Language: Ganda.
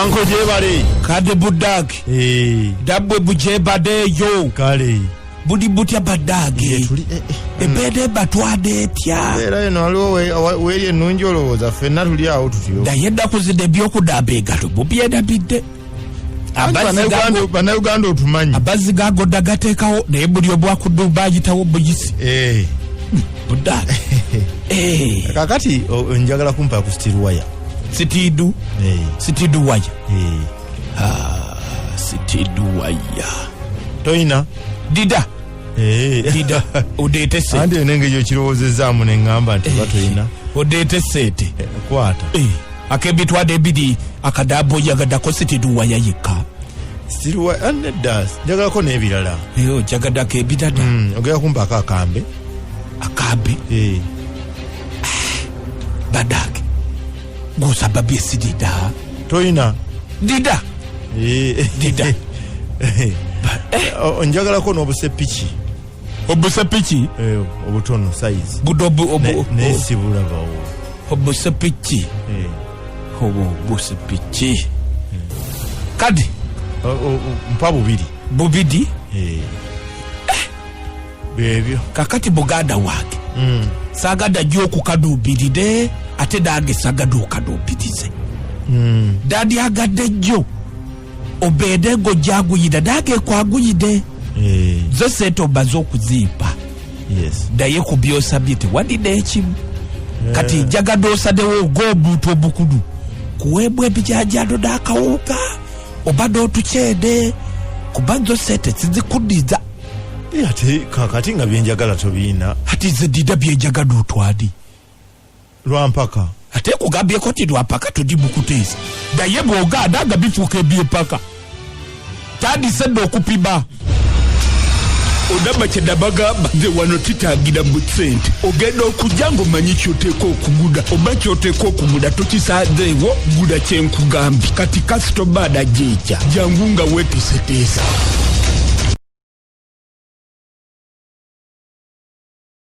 anko jebale kade budage dabwe bujebade yo kale budi butya badage ebede batwade etya era eno aliwo weli enunjolo za fenna tuli awo tutyo dayenda kuzide byokudabe gato bubyeda bidde bana Uganda otumanyi abazi gago dagateekawo naye buli obwakudu bayitawo buyisi budage kakati njagala kumpa ku steel wire sitidu waya sitidu waya toina dida odete sete ande nenge yo kirowozezaamu ne ngamba nti batoina odete sete kwata akebitwade bidi akadabo yagadako sitidu waya yika steel wire and does jagalako n'ebirala jagadako ebidada ogera kumpa akambe badage gusababye sidida toina dida onjagalako n'obusepiki obutono size nesibulagawo obusepiki obusepiki kadi mpa bubidi bebyo kakati buganda wake sagada gyokukadubirire ate dage sagada okadubirize dadi agadde jjo obede go jaguyida dage kwaguyide zo seto bazo kuzipa daye kubyosa bite wadide ekimu kati jagado osadewo ogobuto obukudu kuwebwe bijajado dakawuka obado otukyede kubanzo sete sizikudiza ate kakati nga byenjagala tobiina ati zedida byenjagala otwadi lwampaka ate kugambyeko ti lwampaka todibukuteza daye bwoganda nga bifuuka ebyempaka tandise okupima odaba kyedabagamba nze wano titagira mu sente ogenda okujja ng'omanyi kyoteeka okugula oba kyoteeka okugula tokisanzeewo gula kyenkugambye kati kasitoma adajja ejja jangu nga weeteeseteesa